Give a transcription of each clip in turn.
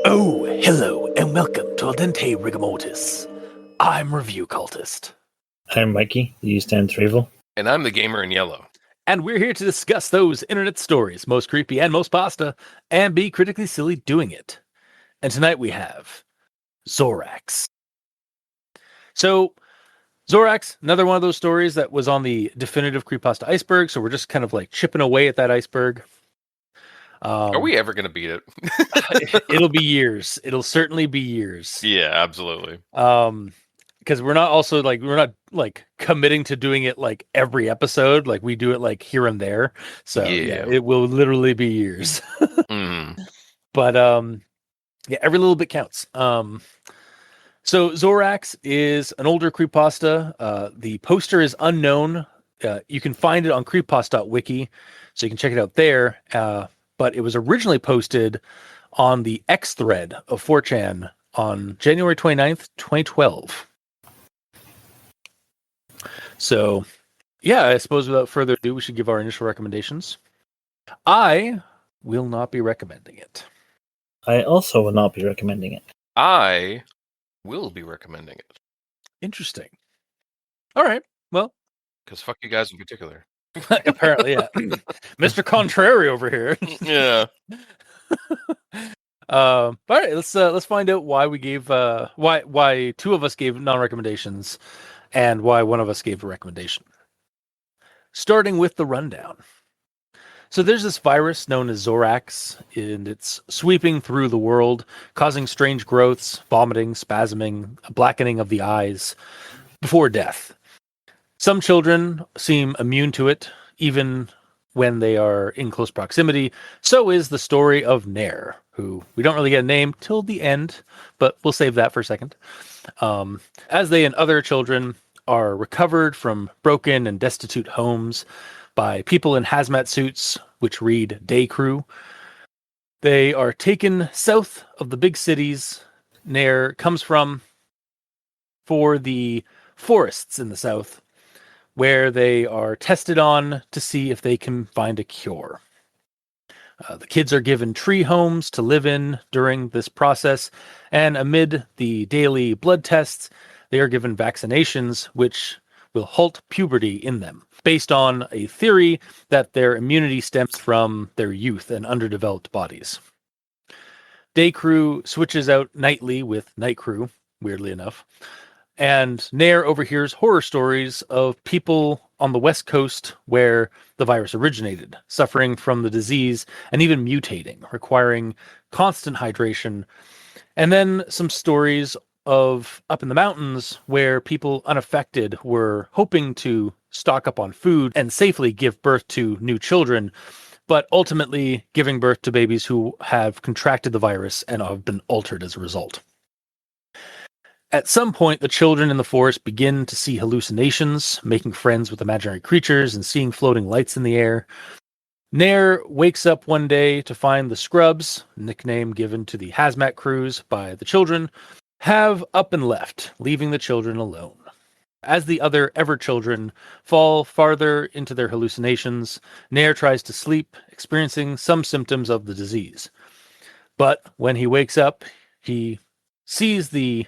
Oh, hello, and welcome to Al Dente Rigamortis. I'm Review Cultist. I'm Mikey, the U stands for evil. And I'm the gamer in yellow. And we're here to discuss those internet stories, most creepy and most pasta, and be critically silly doing it. And tonight we have XoRax. So, XoRax, another one of those stories that was on the definitive Creepypasta iceberg, so we're just kind of like chipping away at that iceberg. Are we ever going to beat it? It'll be years. It'll certainly be years. Yeah, absolutely. Because we're not committing to doing it like every episode. Like we do it like here and there. So yeah it will literally be years. But yeah, every little bit counts. So XoRax is an older creepypasta. The poster is unknown. You can find it on creepypasta.wiki, so you can check it out there. But it was originally posted on the X thread of 4chan on January 29th, 2012. So, yeah, I suppose without further ado, we should give our initial recommendations. I will not be recommending it. I also will not be recommending it. I will be recommending it. Interesting. All right. Well, because fuck you guys in particular. Apparently, yeah. Mr. Contrary over here. Yeah. All right, let's find out why we gave why two of us gave non-recommendations and why one of us gave a recommendation. Starting with the rundown. So there's this virus known as XoRax, and it's sweeping through the world, causing strange growths, vomiting, spasming, a blackening of the eyes before death. Some children seem immune to it, even when they are in close proximity. So is the story of Nair, who we don't really get a name till the end, but we'll save that for a second. As they and other children are recovered from broken and destitute homes by people in hazmat suits, which read day crew, they are taken south of the big cities Nair comes from for the forests in the south, where they are tested on to see if they can find a cure. The kids are given tree homes to live in during this process, and amid the daily blood tests, they are given vaccinations which will halt puberty in them, based on a theory that their immunity stems from their youth and underdeveloped bodies. Day crew switches out nightly with night crew, weirdly enough. And Nair overhears horror stories of people on the West Coast where the virus originated, suffering from the disease and even mutating, requiring constant hydration. And then some stories of up in the mountains where people unaffected were hoping to stock up on food and safely give birth to new children, but ultimately giving birth to babies who have contracted the virus and have been altered as a result. At some point, the children in the forest begin to see hallucinations, making friends with imaginary creatures and seeing floating lights in the air. Nair wakes up one day to find the Scrubs, nickname given to the hazmat crews by the children, have up and left, leaving the children alone. As the other Ever children fall farther into their hallucinations, Nair tries to sleep, experiencing some symptoms of the disease. But when he wakes up, he sees the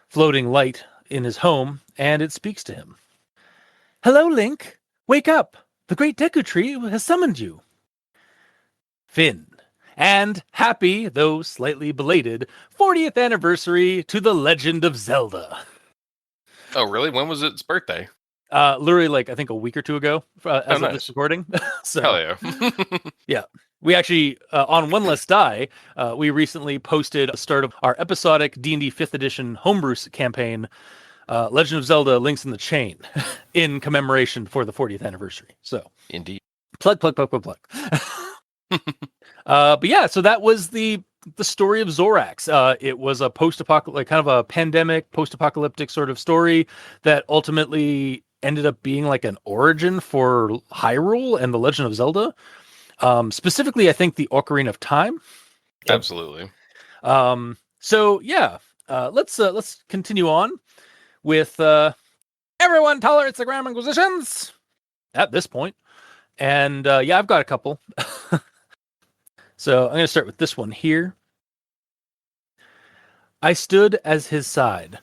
floating light in his home, and it speaks to him. "Hello, Link. Wake up. The great Deku Tree has summoned you." Finn. And happy, though slightly belated, 40th anniversary to The Legend of Zelda. Oh, really? When was its birthday? Literally, I think a week or two ago, as of this recording. So, hell yeah. Yeah. We actually, on One Less Die, we recently posted the start of our episodic D&D 5th edition homebrew campaign, Legend of Zelda Links in the Chain, in commemoration for the 40th anniversary. So, indeed. Plug. But yeah, so that was the story of XoRax. It was a post-apocalyptic, kind of a pandemic, post-apocalyptic sort of story that ultimately ended up being like an origin for Hyrule and the Legend of Zelda. Specifically, I think the Ocarina of Time. Absolutely. So yeah, let's continue on with everyone tolerates the Grand Inquisitions at this point. And yeah, I've got a couple. So I'm going to start with this one here. I stood as his side,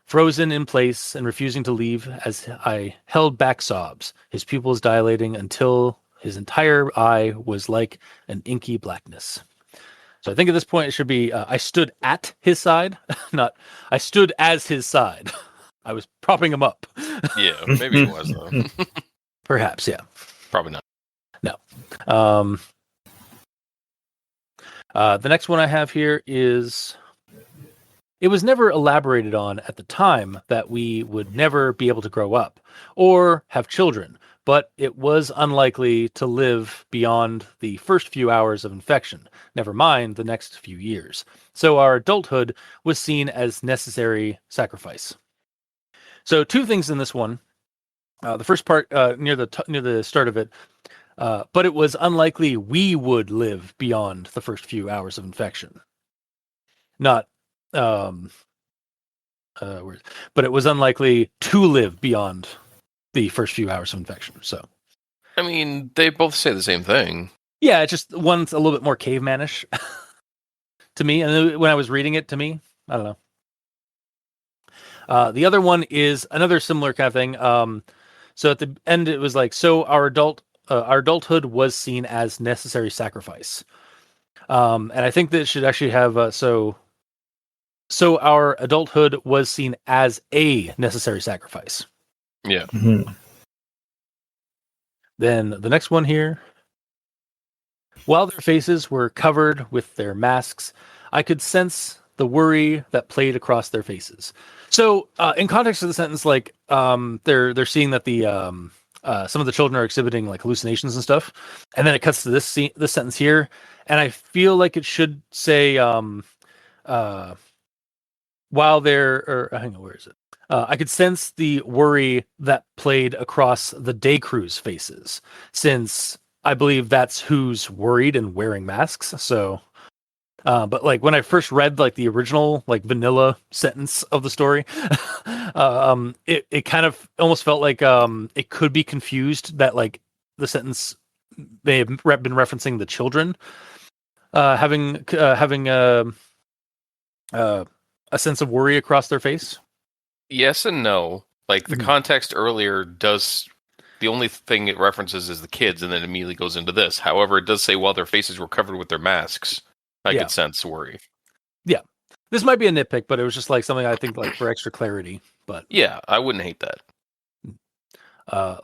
frozen in place and refusing to leave as I held back sobs, his pupils dilating until his entire eye was like an inky blackness. So I think at this point it should be I stood at his side, not I stood as his side. I was propping him up. Yeah, maybe it was though. Perhaps, yeah. Probably not. No. The next one I have here is it was never elaborated on at the time that we would never be able to grow up or have children, but it was unlikely to live beyond the first few hours of infection, never mind the next few years. So our adulthood was seen as necessary sacrifice. So two things in this one. The first part near the start of it, but it was unlikely we would live beyond the first few hours of infection. Not, but it was unlikely to live beyond the first few hours of infection. So, I mean, they both say the same thing. yeah, it's just one's a little bit more cavemanish to me, and when I was reading it, to me, I don't know. The other one is another similar kind of thing. So at the end, it was like, so our adulthood was seen as necessary sacrifice. And I think that it should actually have so our adulthood was seen as a necessary sacrifice. Yeah. Mhm. Then the next one here. While their faces were covered with their masks, I could sense the worry that played across their faces. So, in context of the sentence, like they're seeing that the some of the children are exhibiting like hallucinations and stuff, and then it cuts to this sentence here, and I feel like it should say while they're, or hang on, where is it? I could sense the worry that played across the day crew's faces, since I believe that's who's worried and wearing masks. So, but like when I first read like the original like vanilla sentence of the story, it kind of almost felt like it could be confused that like the sentence may have been referencing the children having a sense of worry across their face. Yes and no. Like the context earlier does. The only thing it references is the kids, and then immediately goes into this. However, it does say while their faces were covered with their masks, I could sense worry. Yeah, this might be a nitpick, but it was just like something I think like for extra clarity. But yeah, I wouldn't hate that.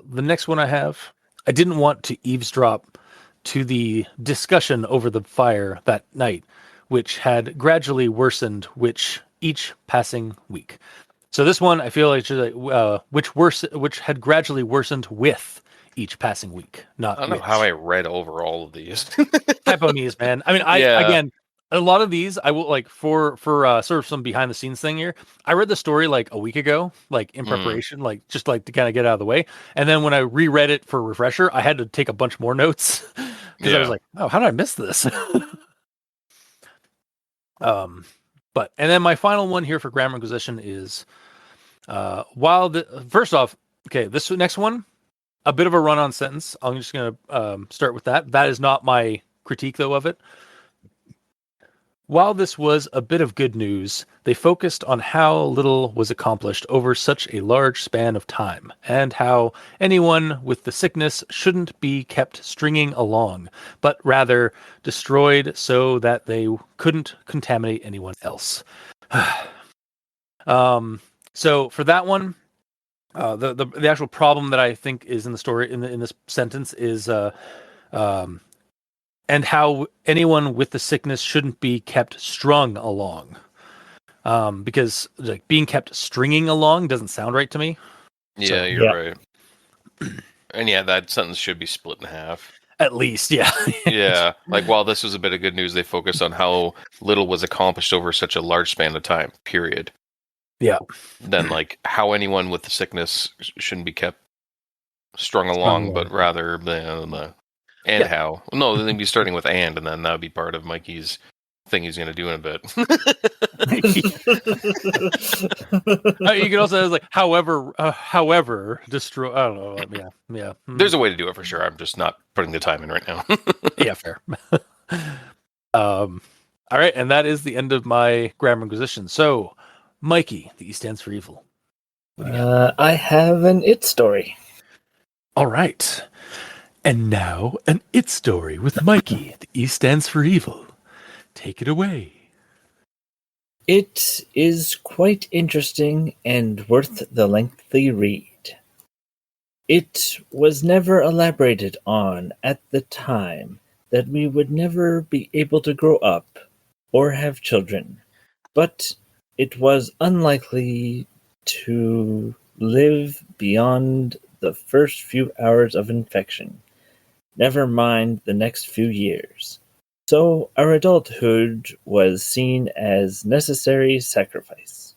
The next one I have, I didn't want to eavesdrop to the discussion over the fire that night, which had gradually worsened each passing week. So this one, I feel like which had gradually worsened with each passing week. Not I don't know how I read over all of these. typonies, man. I mean, again, a lot of these I will like for sort of some behind the scenes thing here. I read the story like a week ago, like in preparation, like just like to kind of get out of the way. And then when I reread it for a refresher, I had to take a bunch more notes because I was like, oh, how did I miss this? But and then my final one here for Grammar Inquisition is first off, okay, this next one, a bit of a run-on sentence. I'm just going to start with that. That is not my critique, though, of it. While this was a bit of good news, they focused on how little was accomplished over such a large span of time, and how anyone with the sickness shouldn't be kept stringing along, but rather destroyed so that they couldn't contaminate anyone else. So for that one, the actual problem that I think is in the story in this sentence is and how anyone with the sickness shouldn't be kept strung along, because like being kept stringing along doesn't sound right to me. Yeah, you're right. And yeah, that sentence should be split in half. At least, yeah. Yeah, like while this was a bit of good news, they focused on how little was accomplished over such a large span of time. Period. Yeah. Then, like, how anyone with the sickness shouldn't be kept strung along, but rather how. No, they'd be starting with and then that would be part of Mikey's thing he's going to do in a bit. You can also like, however, destroy. I don't know. Yeah. There's a way to do it for sure. I'm just not putting the time in right now. Yeah, fair. All right, and that is the end of my grammar inquisition. So, Mikey, the E stands for evil. What do you got? I have an it story. All right, and now an it story with Mikey. The E stands for evil. Take it away. It is quite interesting and worth the lengthy read. It was never elaborated on at the time that we would never be able to grow up or have children, but it was unlikely to live beyond the first few hours of infection, never mind the next few years. So our adulthood was seen as necessary sacrifice.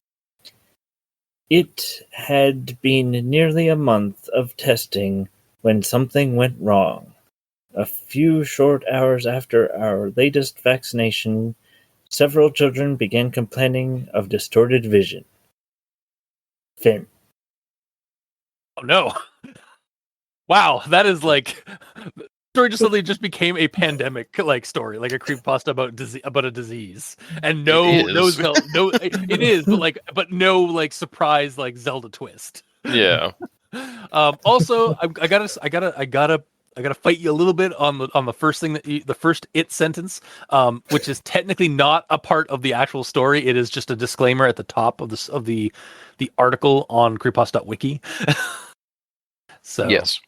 It had been nearly a month of testing when something went wrong. A few short hours after our latest vaccination, several children began complaining of distorted vision. Finn. Oh no! Wow, that is like story just suddenly just became a pandemic like story, like a creepypasta about a disease, and no it is, but no like surprise like Zelda twist. Yeah. Also, I gotta fight you a little bit on the first thing the first it sentence, which is technically not a part of the actual story. It is just a disclaimer at the top of the article on creepypasta.wiki. So yes.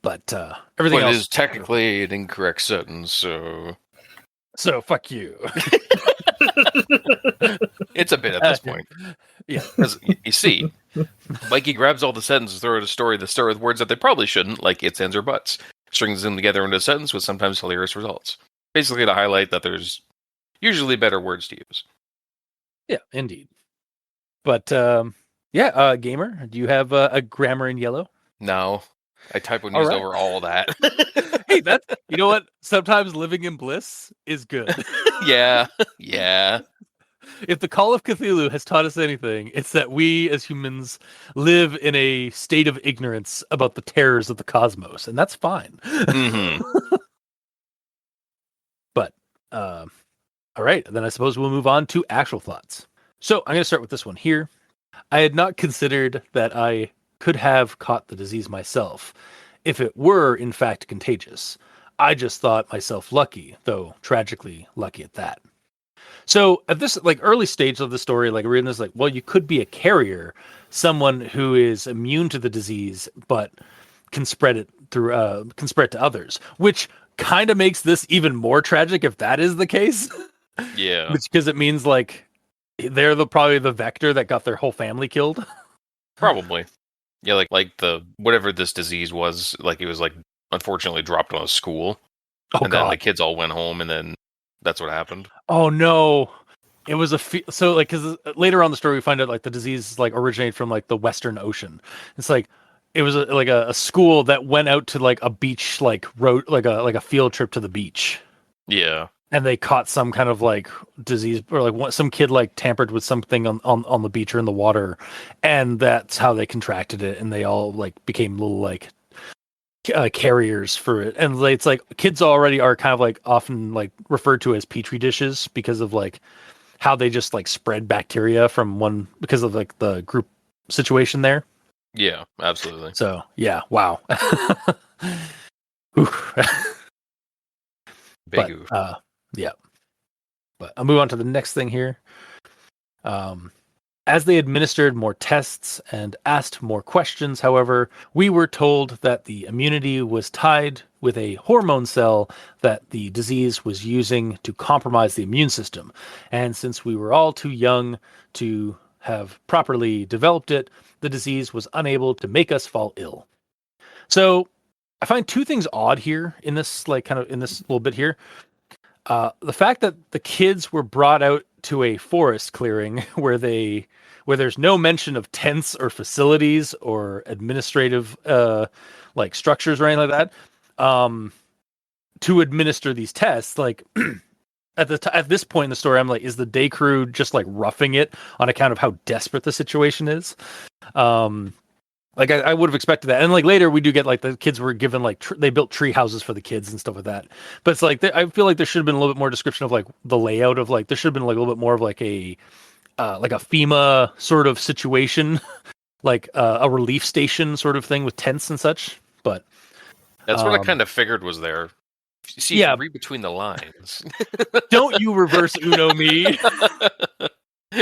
But everything else is technically an incorrect sentence, so fuck you. It's a bit at this point. Yeah. Because you see, Mikey grabs all the sentences, throw it a story that start with words that they probably shouldn't, like its, ands, or buts, strings them together into a sentence with sometimes hilarious results. Basically to highlight that there's usually better words to use. Yeah, indeed. But Gamer, do you have a grammar in yellow? No. I typo news over all that. Hey, you know what? Sometimes living in bliss is good. Yeah. If the Call of Cthulhu has taught us anything, it's that we as humans live in a state of ignorance about the terrors of the cosmos, and that's fine. Mm-hmm. But, all right, then I suppose we'll move on to actual thoughts. So I'm going to start with this one here. I had not considered that I could have caught the disease myself if it were in fact contagious. I just thought myself lucky, though tragically lucky at that. So at this like early stage of the story, like reading this, like, well, you could be a carrier, someone who is immune to the disease, but can spread it to others, which kind of makes this even more tragic if that is the case. Yeah. Because it means like they're probably the vector that got their whole family killed. Probably. Yeah, like the whatever this disease was, like it was like unfortunately dropped on a school. Then the kids all went home, and then that's what happened. Oh no. It was so like because later on in the story we find out like the disease like originated from like the Western Ocean. It's like it was a school that went out to like a beach like road like a field trip to the beach. Yeah. And they caught some kind of like disease, or like some kid like tampered with something on the beach or in the water, and that's how they contracted it, and they all like became little like carriers for it. And it's like kids already are kind of like often like referred to as petri dishes because of like how they just like spread bacteria from one because of like the group situation there. Yeah, absolutely. So yeah, wow. Big oof. Yeah. But I'll move on to the next thing here. As they administered more tests and asked more questions, however, we were told that the immunity was tied with a hormone cell that the disease was using to compromise the immune system. And since we were all too young to have properly developed it, the disease was unable to make us fall ill. So I find two things odd here in this, like kind of in this little bit here. The fact that the kids were brought out to a forest clearing where there's no mention of tents or facilities or administrative like structures or anything like that to administer these tests, like at this point in the story, I'm like, is the day crew just like roughing it on account of how desperate the situation is? Like I would have expected that, and like later we do get like the kids were given like they built tree houses for the kids and stuff like that. But it's like I feel like there should have been a little bit more description of like the layout of like there should have been like a little bit more of like a FEMA sort of situation, like a relief station sort of thing with tents and such. But that's what I kind of figured was there. See, if you read between the lines. Don't you reverse Uno me?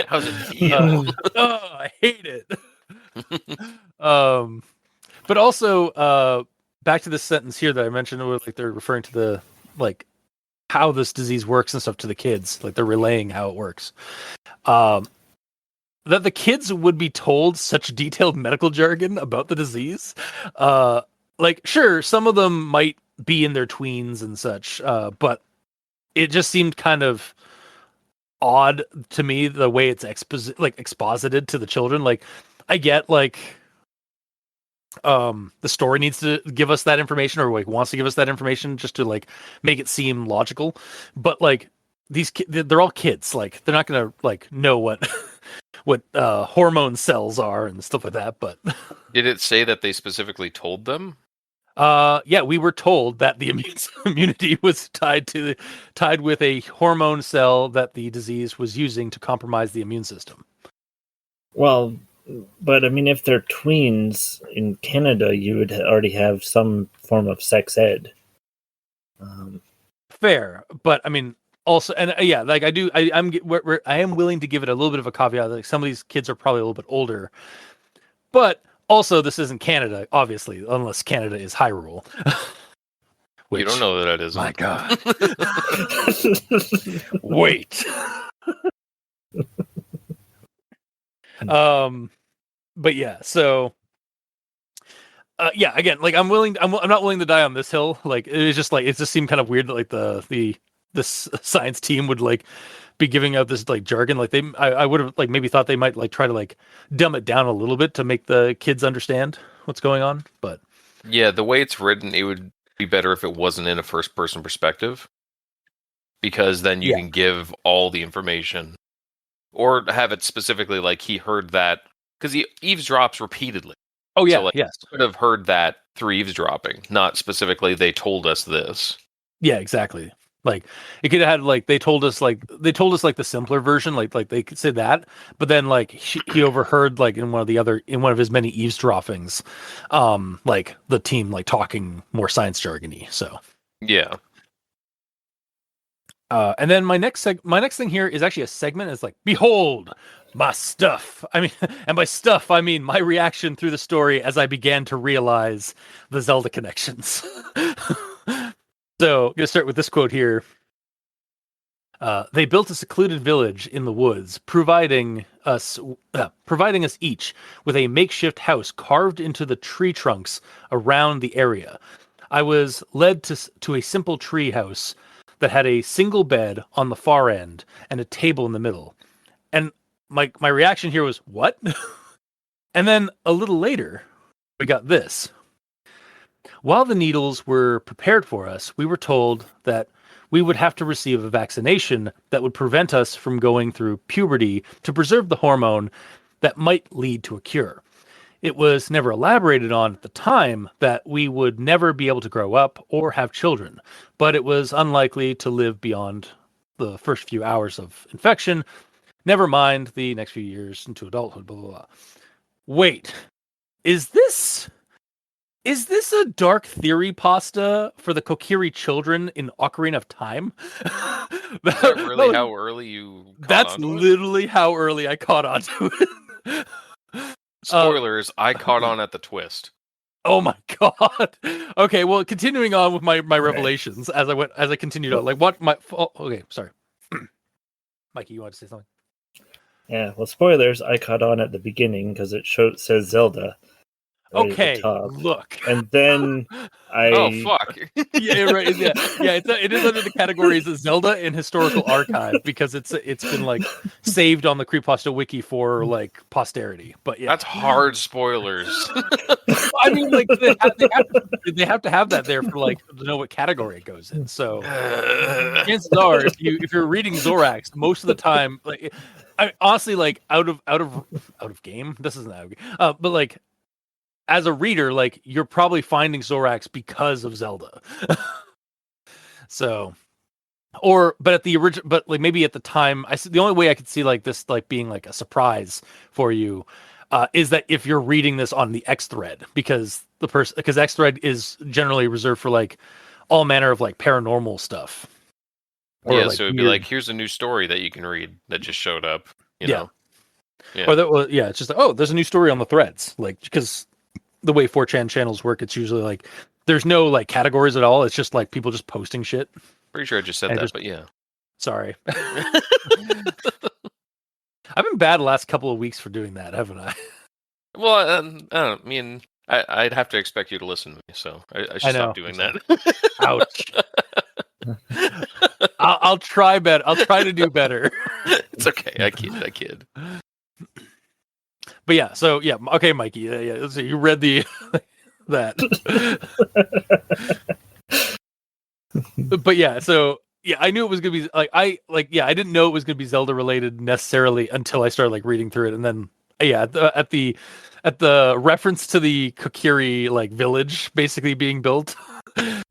How's it feel? I hate it. But also back to this sentence here that I mentioned, where like they're referring to the like how this disease works and stuff to the kids, like they're relaying how it works. That the kids would be told such detailed medical jargon about the disease. Like sure, some of them might be in their tweens and such, but it just seemed kind of odd to me the way it's exposited to the children. Like I get like the story needs to give us that information, or like wants to give us that information just to like make it seem logical, but like they're all kids, like they're not gonna like know what what hormone cells are and stuff like that. But did it say that they specifically told them? Yeah, we were told that the immunity was tied with a hormone cell that the disease was using to compromise the immune system. Well, but I mean, if they're tweens in Canada, you would already have some form of sex ed. Fair, but I mean, also, and yeah, like I am willing to give it a little bit of a caveat. Like some of these kids are probably a little bit older, but also this isn't Canada, obviously, unless Canada is Hyrule. You don't know that it is. My God. Wait. But yeah, so yeah, again, like I'm not willing to die on this hill. Like it just seemed kind of weird that like this science team would like be giving out this like jargon. Like I would have like maybe thought they might like try to like dumb it down a little bit to make the kids understand what's going on. But yeah, the way it's written, it would be better if it wasn't in a first person perspective, because then you can give all the information, or have it specifically like he heard that, because he eavesdrops repeatedly. Oh yeah, so, like, yes. Could have heard that through eavesdropping, not specifically they told us this. Yeah, exactly. Like it could have had like they told us like the simpler version, like they could say that, but then like he overheard like in one of his many eavesdroppings, like the team like talking more science jargony. So yeah. And then my next thing here is actually a segment. It's like, behold my stuff. I mean, and by stuff I mean my reaction through the story as I began to realize the Zelda connections. So I'm gonna start with this quote here. They built a secluded village in the woods, providing us each with a makeshift house carved into the tree trunks around the area. I was led to a simple tree house that had a single bed on the far end and a table in the middle. And my reaction here was, what? And then a little later, we got this. While the needles were prepared for us, we were told that we would have to receive a vaccination that would prevent us from going through puberty to preserve the hormone that might lead to a cure. It was never elaborated on at the time that we would never be able to grow up or have children, but it was unlikely to live beyond the first few hours of infection, never mind the next few years into adulthood, blah, blah, blah. Wait, is this a dark theory pasta for the Kokiri children in Ocarina of Time? Is that really how early you That's literally how early I caught on to it. Spoilers, I caught on at the twist. Oh my God. Okay, well, continuing on with my revelations as I continued on. Like what okay, sorry. Mikey, you want to say something? Yeah, well, spoilers, I caught on at the beginning because it says Zelda. right at the Okay, top. look. And then Oh fuck! Yeah, right. Yeah. It is under the categories of Zelda and historical archive because it's been like saved on the Creepypasta wiki for like posterity. But yeah, That's hard spoilers. I mean, like they have to have that there for like to know what category it goes in. So chances are, if you're reading XoRax, most of the time, like I honestly like out of game. This isn't out of game, but like as a reader, like you're probably finding XoRax because of Zelda. So, but at the original, but like maybe at the time, the only way I could see like this like being like a surprise for you is that if you're reading this on the X thread, because X thread is generally reserved for like all manner of like paranormal stuff. Or, like, so it'd be like, here's a new story that you can read that just showed up. You know? Yeah. Or that, well, yeah, it's just like, oh, there's a new story on the threads, like because the way 4chan channels work, it's usually like there's no like categories at all. It's just like people just posting shit. Pretty sure I just said that, but yeah. Sorry. I've been bad the last couple of weeks for doing that, haven't I? Well, I mean, I'd have to expect you to listen to me, so I should stop doing that. Ouch. I'll try better. I'll try to do better. It's okay. I kid. But yeah, so yeah, okay, Mikey. Yeah. So you read that. But yeah, so yeah, I knew it was gonna be I didn't know it was gonna be Zelda related necessarily until I started like reading through it, and then yeah, at the reference to the Kokiri like village basically being built,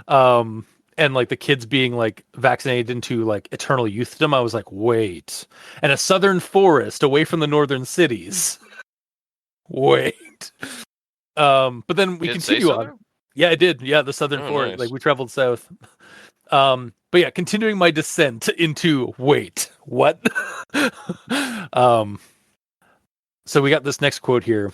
and like the kids being like vaccinated into like eternal youthdom, I was like, wait, and a southern forest away from the northern cities. Wait. But then we continue on. Yeah, I did. Yeah, the southern forest. Nice. Like we traveled south. But yeah, continuing my descent into wait, what? So we got this next quote here.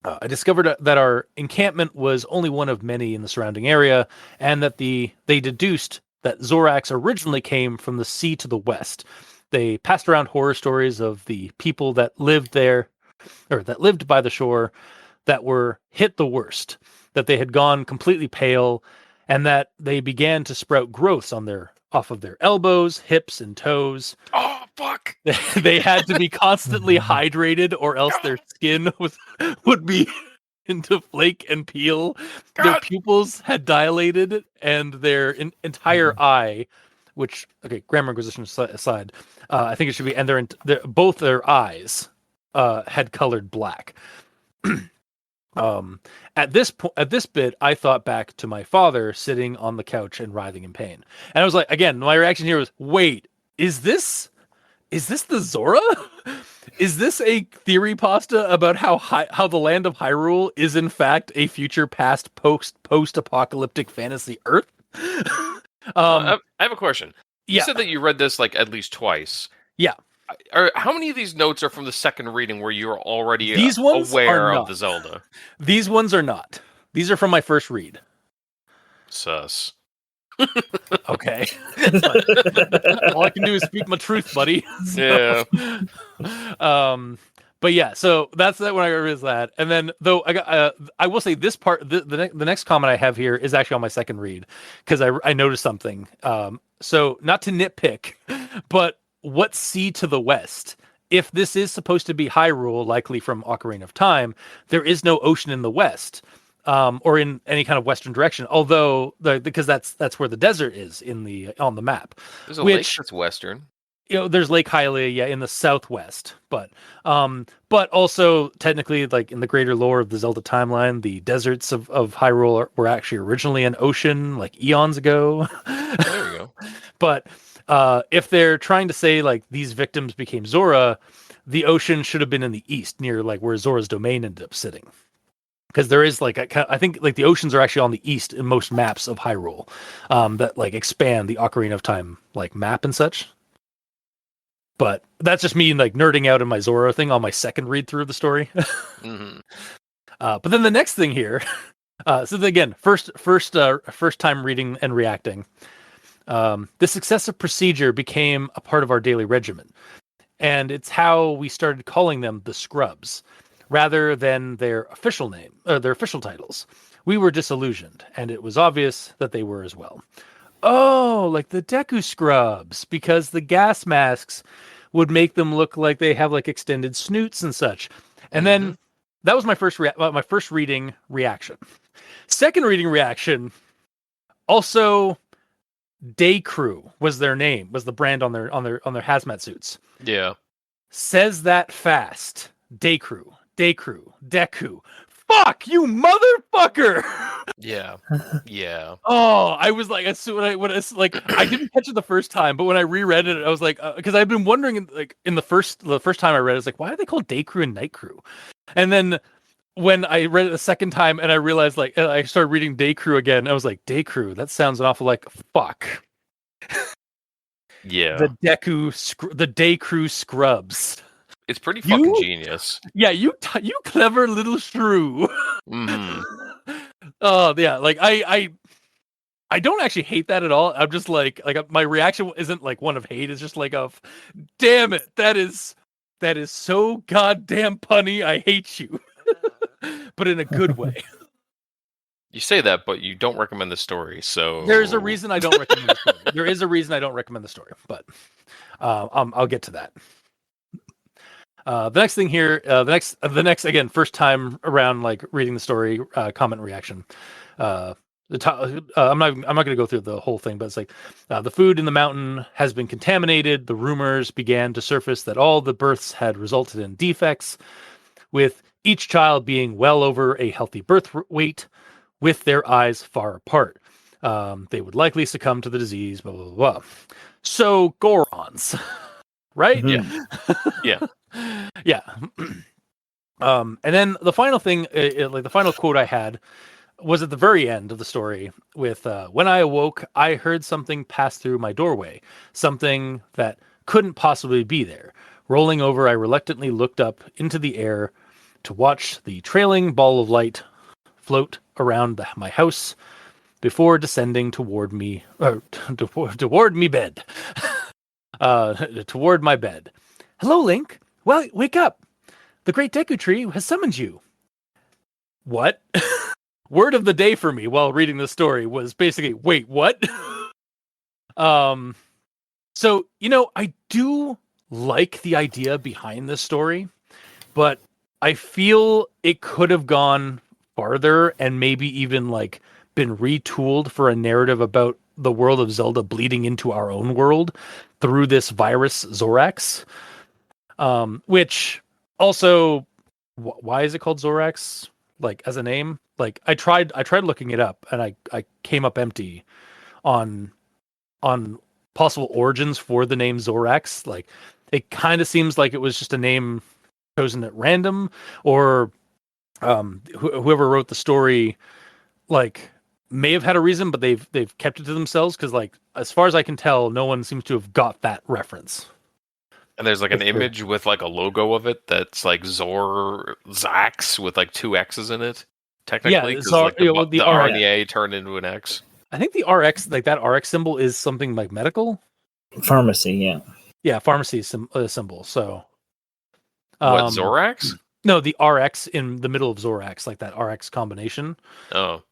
I discovered that our encampment was only one of many in the surrounding area, and that they deduced that XoRax originally came from the sea to the west. They passed around horror stories of the people that lived there, or that lived by the shore, that were hit the worst, that they had gone completely pale, and that they began to sprout growths off of their elbows, hips, and toes. Oh fuck! They had to be constantly hydrated, or else their skin would be into flake and peel. God. Their pupils had dilated, and their entire eye, which grammar inquisition aside, I think it should be, and both their eyes had colored black. At this bit, I thought back to my father sitting on the couch and writhing in pain, and I was like, again, my reaction here was, wait, is this the Zora? Is this a theory pasta about how the land of Hyrule is in fact a future past post-apocalyptic fantasy Earth? I have a question. You Yeah. said that you read this like at least twice. Yeah. How many of these notes are from the second reading where you're already aware of the Zelda? These ones are not. These are from my first read. Sus. Okay. All I can do is speak my truth, buddy. Yeah. But yeah, so that's when I realized that. And then, though, I will say this part, the next comment I have here is actually on my second read, because I noticed something. So not to nitpick, but what's sea to the west? If this is supposed to be Hyrule, likely from Ocarina of Time, there is no ocean in the west, or in any kind of western direction. Although, because that's where the desert is on the map. There's a lake that's western. There's Lake Hylia, in the southwest, but also technically, like in the greater lore of the Zelda timeline, the deserts of Hyrule were actually originally an ocean, like eons ago. There you go. But if they're trying to say like these victims became Zora, the ocean should have been in the east, near like where Zora's domain ended up sitting. Because there is like I think like the oceans are actually on the east in most maps of Hyrule, that like expand the Ocarina of Time like map and such. But that's just me like nerding out in my Zora thing on my second read through of the story. Mm-hmm. But then the next thing here, so again, first time reading and reacting. This successive procedure became a part of our daily regimen, and it's how we started calling them the scrubs. rather than their official name, their official titles. We were disillusioned, and it was obvious that they were as well. Oh, like the Deku scrubs, because the gas masks would make them look like they have like extended snoots and such. And then that was my first my first reading reaction. Second reading reaction, also Day Crew was their name, was the brand on their hazmat suits. Yeah. Says that fast. Day Crew, Deku. Fuck you, motherfucker! Yeah. Yeah. Oh, I was like, I didn't catch it the first time, but when I reread it, I was like, because I've been wondering, like, the first time I read it, I was like, why are they called Day Crew and Night Crew? And then when I read it the second time, and I realized, like, I started reading Day Crew again, I was like, Day Crew, that sounds an awful like fuck. Yeah. The Day Crew scrubs. It's pretty fucking genius. Yeah, you clever little shrew. Oh yeah, like I don't actually hate that at all. I'm just like my reaction isn't like one of hate. It's just like of, damn it, that is so goddamn punny. I hate you, but in a good way. You say that, but you don't recommend the story. So There's a reason I don't recommend the story. There is a reason I don't recommend the story, but I'll get to that. The next thing here, the next again, first time around, like reading the story, comment reaction. I'm not going to go through the whole thing, but it's like the food in the mountain has been contaminated. The rumors began to surface that all the births had resulted in defects, with each child being well over a healthy birth weight, with their eyes far apart. They would likely succumb to the disease. Blah blah blah. Blah. So Gorons, right? Mm-hmm. Yeah. Yeah. And then the final thing, like the final quote I had was at the very end of the story with, when I awoke, I heard something pass through my doorway, something that couldn't possibly be there. Rolling over, I reluctantly looked up into the air to watch the trailing ball of light float around my house before descending toward me, toward me bed, toward my bed. Hello, Link. Well, wake up. The great Deku Tree has summoned you. What? Word of the day for me while reading the story was basically, wait, what? So, I do like the idea behind this story, but I feel it could have gone farther and maybe even like been retooled for a narrative about the world of Zelda bleeding into our own world through this virus XoRax. Which also, why is it called XoRax? Like as a name? Like I tried looking it up, and I came up empty on possible origins for the name XoRax. Like it kind of seems like it was just a name chosen at random, or whoever wrote the story, like may have had a reason, but they've kept it to themselves because, like, as far as I can tell, no one seems to have got that reference. And there's like an image with like a logo of it that's like XoRax with like 2 X's in it. Technically, because like the R and the A turned into an X. I think the RX, like that RX symbol, is something like medical. Pharmacy, yeah. Yeah, pharmacy symbol. So, what, XoRax? No, the RX in the middle of XoRax, like that RX combination. Oh.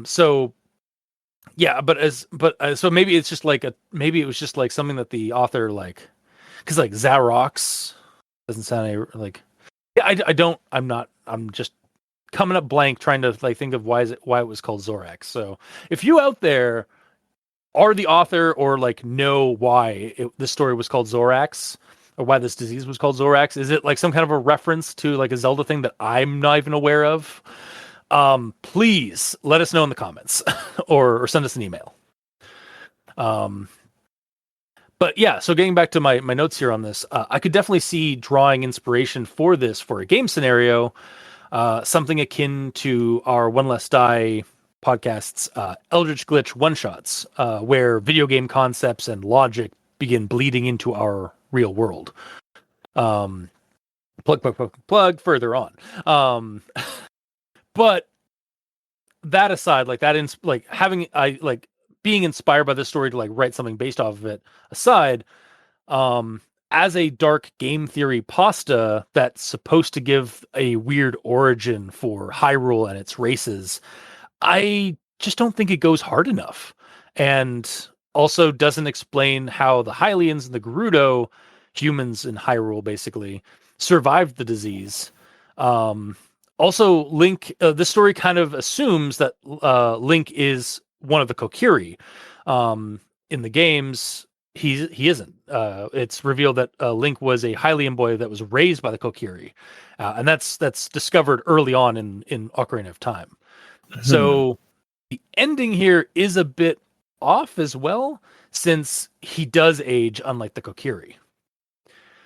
So yeah, so maybe it's just like maybe it was just like something that the author like. Because like Xerox doesn't sound like, yeah, I'm just coming up blank trying to like think of why it was called XoRax. So if you out there are the author or like know why this story was called XoRax or why this disease was called XoRax, is it like some kind of a reference to like a Zelda thing that I'm not even aware of? Please let us know in the comments or send us an email. But yeah, so getting back to my notes here on this, I could definitely see drawing inspiration for this for a game scenario, something akin to our One Less Die podcast's Eldritch Glitch one-shots, where video game concepts and logic begin bleeding into our real world. Plug further on. But that aside, like that, like having being inspired by this story to like write something based off of it aside, as a dark game theory pasta that's supposed to give a weird origin for Hyrule and its races, I just don't think it goes hard enough. And also doesn't explain how the Hylians and the Gerudo, humans in Hyrule basically, survived the disease. Also, Link, this story kind of assumes that Link is one of the Kokiri. In the games, he isn't. It's revealed that Link was a Hylian boy that was raised by the Kokiri, and that's discovered early on in Ocarina of Time. So the ending here is a bit off as well, since he does age unlike the Kokiri.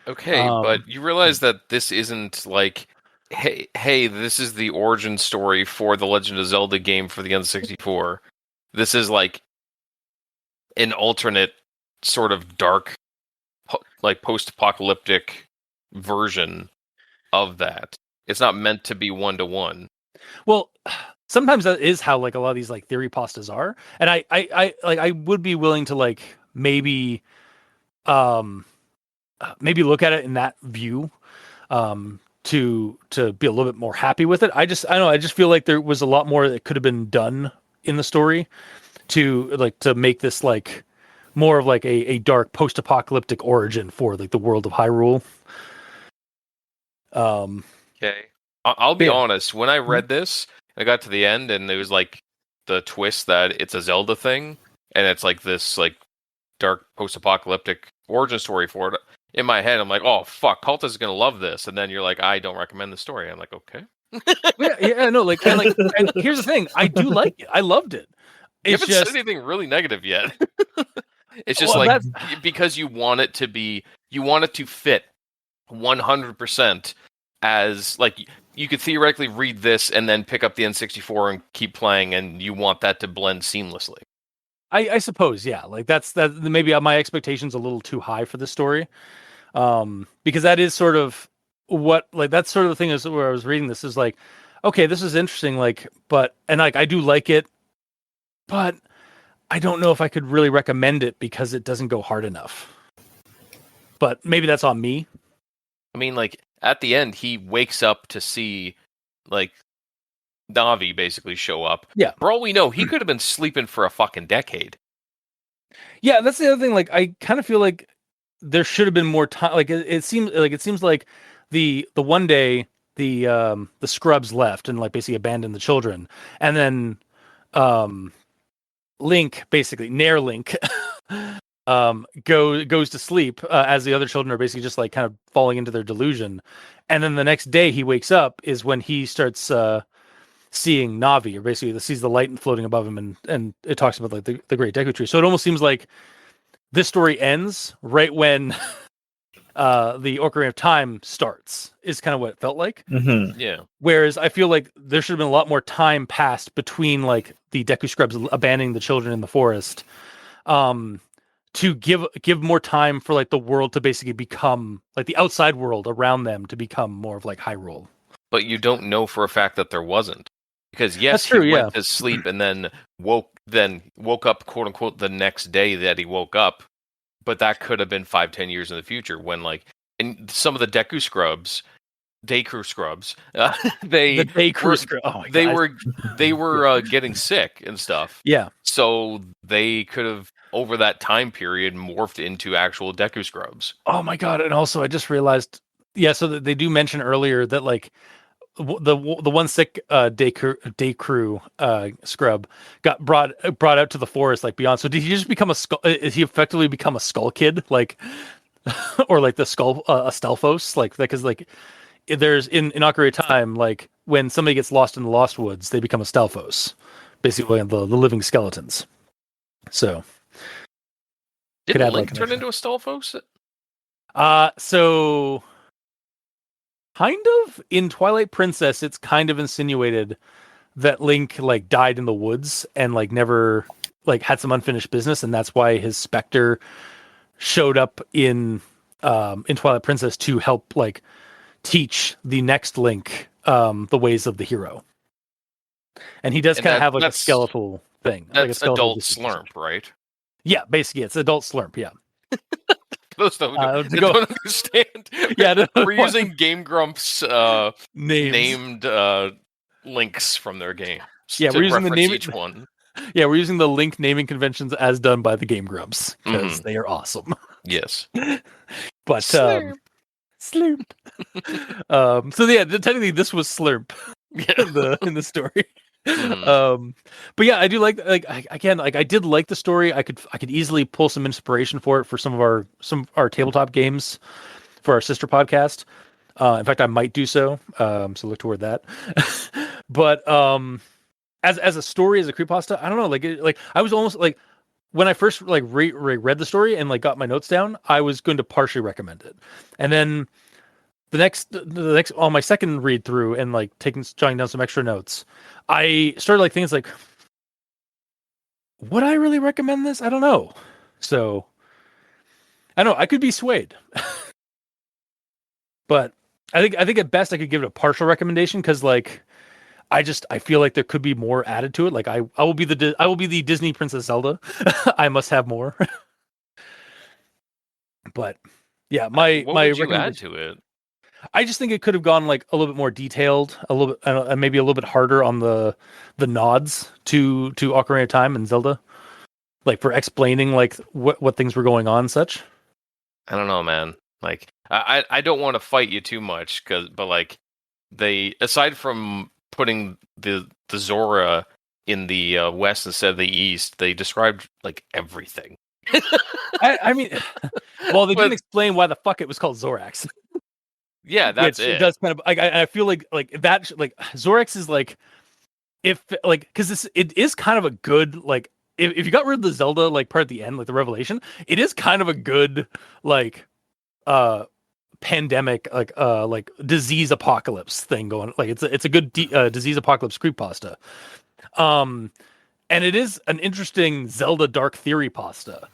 Okay, but you realize that this isn't like, hey, this is the origin story for the Legend of Zelda game for the N64. This is like an alternate sort of dark, like post-apocalyptic version of that. It's not meant to be one-to-one. Well, sometimes that is how like a lot of these like theory pastas are, and I would be willing to like maybe look at it in that view, to be a little bit more happy with it. I don't know. I just feel like there was a lot more that could have been done in the story to make this like more of like a dark post-apocalyptic origin for like the world of Hyrule. Okay. I'll be honest. When I read this, I got to the end and it was like the twist that it's a Zelda thing and it's like this like dark post-apocalyptic origin story for it. In my head, I'm like, oh fuck, Cultus is gonna love this, and then you're like, I don't recommend the story. I'm like, okay. No, and here's the thing, I do like it. I loved it. You haven't said anything really negative yet. It's just because you want it to fit 100% as like you could theoretically read this and then pick up the N64 and keep playing, and you want that to blend seamlessly. I suppose, yeah. Like that maybe my expectations a little too high for the story, because that is sort of what like that's sort of the thing is where I was reading this is like, okay, this is interesting, like, but and like I do like it, but I don't know if I could really recommend it because it doesn't go hard enough. But maybe that's on me. I mean, like at the end, he wakes up to see like Navi basically show up. Yeah. For all we know, he could have been sleeping for a fucking decade. Yeah, that's the other thing. Like, I kind of feel like there should have been more time. Like, it seems like the one day the scrubs left and like basically abandoned the children, and then Link, basically Nair Link, goes to sleep as the other children are basically just like kind of falling into their delusion, and then the next day he wakes up is when he starts seeing Navi, or basically sees the light floating above him, and it talks about like the Great Deku Tree. So it almost seems like this story ends right when the Ocarina of Time starts, is kind of what it felt like. Mm-hmm. Yeah. Whereas I feel like there should have been a lot more time passed between like the Deku Scrubs abandoning the children in the forest, to give more time for like the world to basically become like the outside world around them to become more of like Hyrule. But you don't know for a fact that there wasn't. Because yes, That's true, he went to sleep and then woke up, quote unquote, the next day that he woke up. But that could have been 5-10 years in the future when like and some of the Deku Scrubs, Deku Scrubs, they were getting sick and stuff. Yeah. So they could have over that time period morphed into actual Deku Scrubs. Oh my god! And also, I just realized, yeah. So they do mention earlier that like the one sick Deku scrub got brought out to the forest like beyond. So did he just become a skull? Is he effectively become a skull kid, like, or like the skull a Stelphos, like that? Because like there's in Ocarina of Time, like when somebody gets lost in the Lost Woods, they become a Stelphos, basically the living skeletons. So didn't Link turn into a Stelphos? So kind of in Twilight Princess, it's kind of insinuated that Link like died in the woods and like never like had some unfinished business, and that's why his specter showed up in Twilight Princess to help like teach the next Link the ways of the hero. And he does kind of have like a skeletal thing. That's like a adult slurp, right? Yeah, basically it's adult slurp, yeah. those that to don't understand. Yeah, we're using Game Grumps names. named links from their game. Yeah, to we're using the reference name. each one. Yeah, we're using the link naming conventions as done by the Game Grumps because they are awesome. Yes. But Slurp. Slurp. So yeah, technically this was Slurp in the story. But yeah, I do like I did like the story. I could easily pull some inspiration for it for some of our tabletop games for our sister podcast. In fact, I might do so. So look toward that. But as a story, as a creepypasta, I don't know. Like I was almost like when I first like read the story and like got my notes down, I was going to partially recommend it, and then the next on my second read through and like jotting down some extra notes, I started like things like, would I really recommend this? I don't know. So I don't know. I could be swayed, but I think at best I could give it a partial recommendation because like I feel like there could be more added to it. Like I will be the Disney Princess Zelda. I must have more. But yeah, my would you add to it? I just think it could have gone like a little bit more detailed, a little bit, maybe a little bit harder on the nods to Ocarina of Time and Zelda, like for explaining like what things were going on and such. I don't know, man. Like I don't want to fight you too much but like they, aside from putting the Zora in the west instead of the east, they described like everything. I mean, well, they didn't explain why the fuck it was called XoRax. Yeah, that's it. It does kind of like I feel like that like XoRax is like if like because it is kind of a good like if you got rid of the Zelda like part at the end like the revelation, it is kind of a good like pandemic like disease apocalypse thing going, like it's a good disease apocalypse creepypasta, and it is an interesting Zelda dark theory pasta.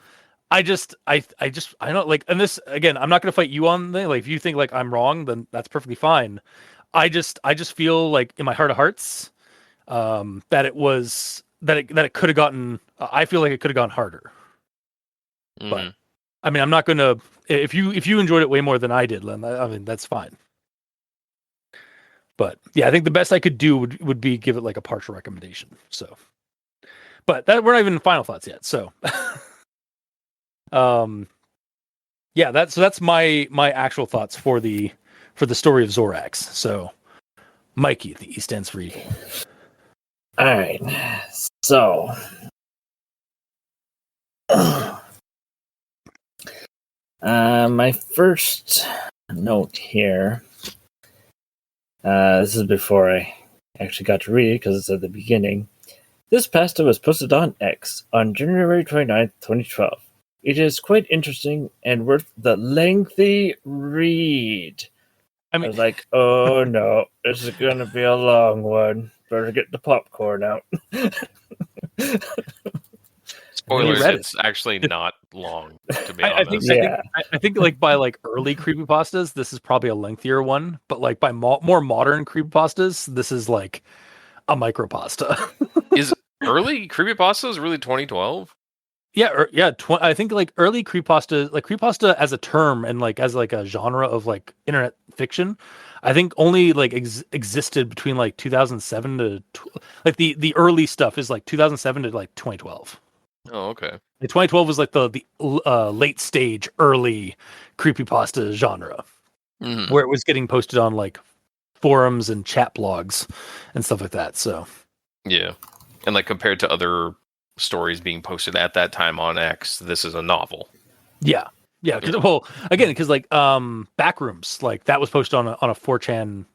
I don't like, and this again, I'm not going to fight you on the like if you think like I'm wrong, then that's perfectly fine. I just feel like in my heart of hearts that it could have gotten, I feel like it could have gone harder. But I mean, I'm not going to, if you enjoyed it way more than I did, Len, I mean, that's fine. But yeah, I think the best I could do would be give it like a partial recommendation. So, but that we're not even in final thoughts yet. So, yeah, that's my actual thoughts for the story of XoRax. So, Mikey, the E stands for evil. All right, so my first note here. This is before I actually got to read it because it's at the beginning. This pasta was posted on X on January 29th, 2012. It is quite interesting and worth the lengthy read. I was like, oh no, this is going to be a long one. Better get the popcorn out. Spoilers, it's actually not long, to be honest. I think like by like early creepypastas, this is probably a lengthier one. But like by more modern creepypastas, this is like a micropasta. Is early creepypastas really 2012? Yeah, I think like early creepypasta as a term and like as like a genre of like internet fiction, I think only like existed between like 2007 to like the early stuff is like 2007 to like 2012. Oh, okay. Like 2012 was like the late stage early creepypasta genre, where it was getting posted on like forums and chat blogs and stuff like that. So yeah, and like compared to other stories being posted at that time on X, this is a novel. Yeah. Well, again, because like Backrooms, like that was posted on a 4chan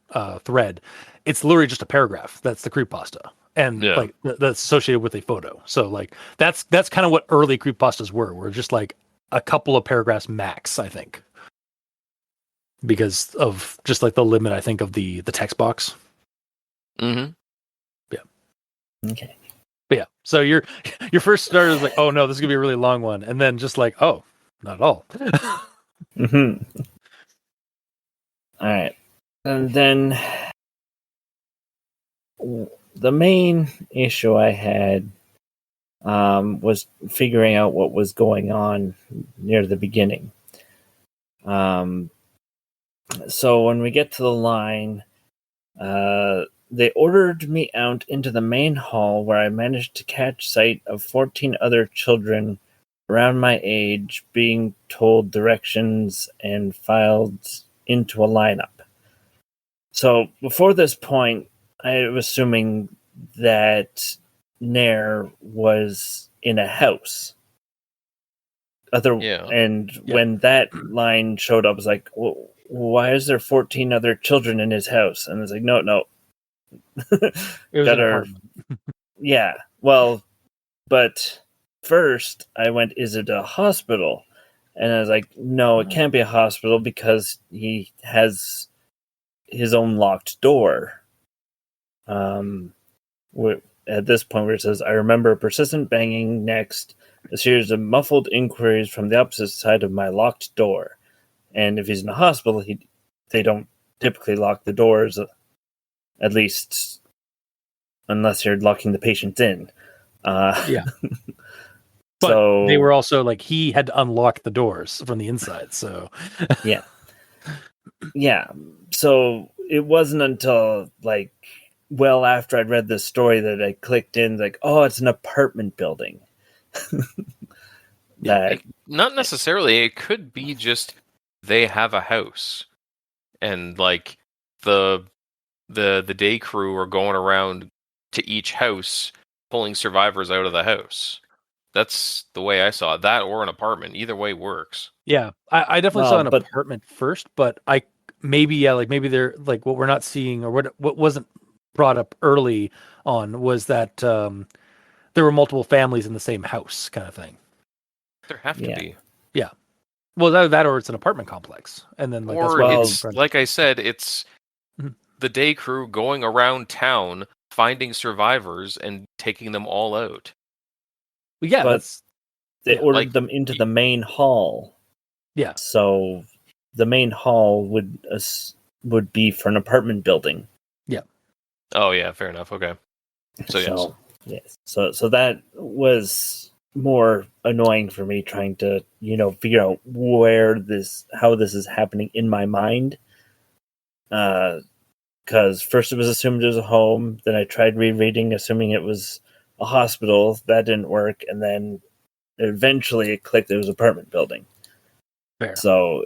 thread. It's literally just a paragraph. That's the creepypasta, and like that's associated with a photo. So like that's kind of what early creepypastas were just like a couple of paragraphs max, I think, because of just like the limit, I think, of the text box. Mm-hmm. Yeah. Okay. But yeah, so your first start is like, oh no, this is gonna be a really long one, and then just like, oh, not at all. Mm-hmm. All right, and then the main issue I had was figuring out what was going on near the beginning. So when we get to the line, they ordered me out into the main hall where I managed to catch sight of 14 other children around my age being told directions and filed into a lineup. So before this point, I was assuming that Nair was in a house. When that line showed up, I was like, well, why is there 14 other children in his house? And I was like, no. It was an apartment. Yeah. Well, but first I went, is it a hospital? And I was like, no, it can't be a hospital because he has his own locked door. At this point where it says, I remember a persistent banging next, a series of muffled inquiries from the opposite side of my locked door. And if he's in a hospital, they don't typically lock the doors, at least unless you're locking the patients in. Yeah. But so, they were also like, he had to unlock the doors from the inside. So yeah. So it wasn't until like well after I'd read this story that I clicked in like, oh, it's an apartment building. Not necessarily. It could be just they have a house, and like the day crew are going around to each house pulling survivors out of the house. That's the way I saw it. That or an apartment. Either way works. Yeah, I definitely saw an apartment first, but maybe they're like what we're not seeing or what wasn't brought up early on was that there were multiple families in the same house kind of thing. There have to be. Yeah. Well, that or it's an apartment complex, and then like I said, it's the day crew going around town finding survivors and taking them all out. Well, yeah, but they ordered them into the main hall. Yeah. So the main hall would be for an apartment building. Yeah. Oh yeah, fair enough. Okay. So yes. So that was more annoying for me trying to, figure out how this is happening in my mind. Because first it was assumed it was a home, then I tried rereading assuming it was a hospital. That didn't work, and then eventually it clicked. It was an apartment building. Fair. So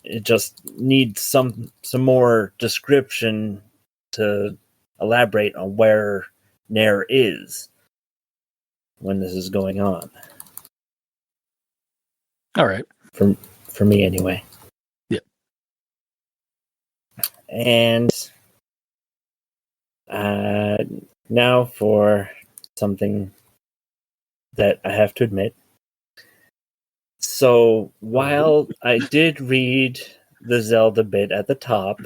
it just needs some more description to elaborate on where Nair is when this is going on. All right. For me anyway. Yeah. And now for something that I have to admit. So while I did read the Zelda bit at the top,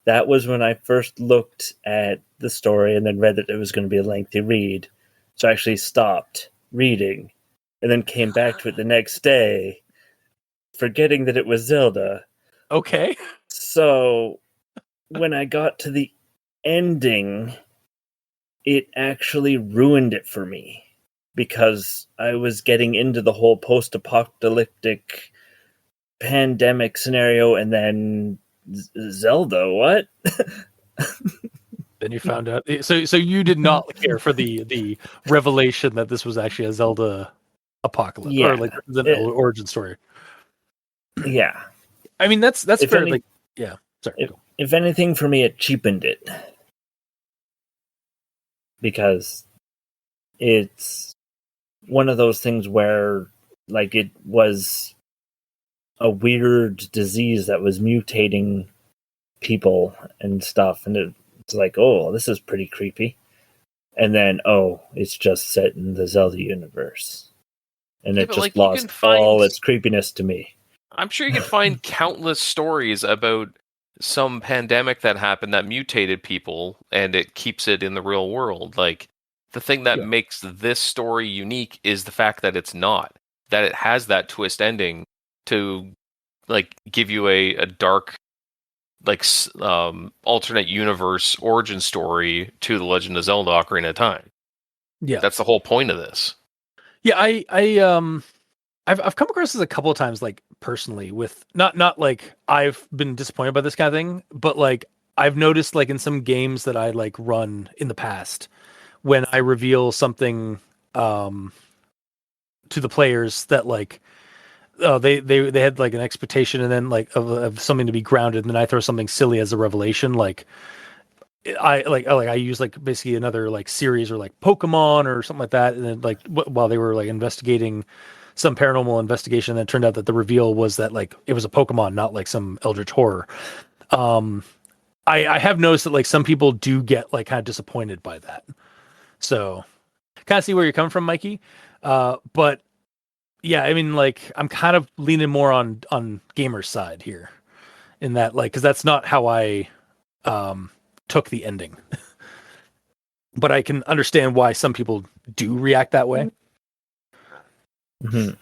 that was when I first looked at the story and then read that it was going to be a lengthy read. So I actually stopped reading and then came back to it the next day, forgetting that it was Zelda. Okay. So when I got to the ending, it actually ruined it for me because I was getting into the whole post-apocalyptic pandemic scenario and then Zelda, what? Then you found out. So you did not care for the revelation that this was actually a Zelda apocalypse or like the origin story. Yeah. I mean, that's fair. Sorry. If anything, for me, it cheapened it. Because it's one of those things where, like, it was a weird disease that was mutating people and stuff, and it's like, oh, this is pretty creepy. And then, it's just set in the Zelda universe. And it just lost all its creepiness to me. I'm sure you can find countless stories about some pandemic that happened that mutated people, and it keeps it in the real world. Like, the thing that makes this story unique is the fact that it's not. That it has that twist ending to, like, give you a dark, like, alternate universe origin story to The Legend of Zelda Ocarina of Time. Yeah. That's the whole point of this. Yeah, I've come across this a couple of times, like personally, with not like I've been disappointed by this kind of thing, but like I've noticed like in some games that I like run in the past, when I reveal something to the players that like they had like an expectation and then like of something to be grounded, and then I throw something silly as a revelation, like I use like basically another like series or like Pokemon or something like that, and then like while they were like investigating some paranormal investigation, then it turned out that the reveal was that like it was a Pokemon, not like some eldritch horror. um I have noticed that like some people do get like kind of disappointed by that, so kind of see where you're coming from, Mikey. But yeah, I mean, like I'm kind of leaning more on gamer's side here, in that like, because that's not how I took the ending. But I can understand why some people do react that way. Mm-hmm.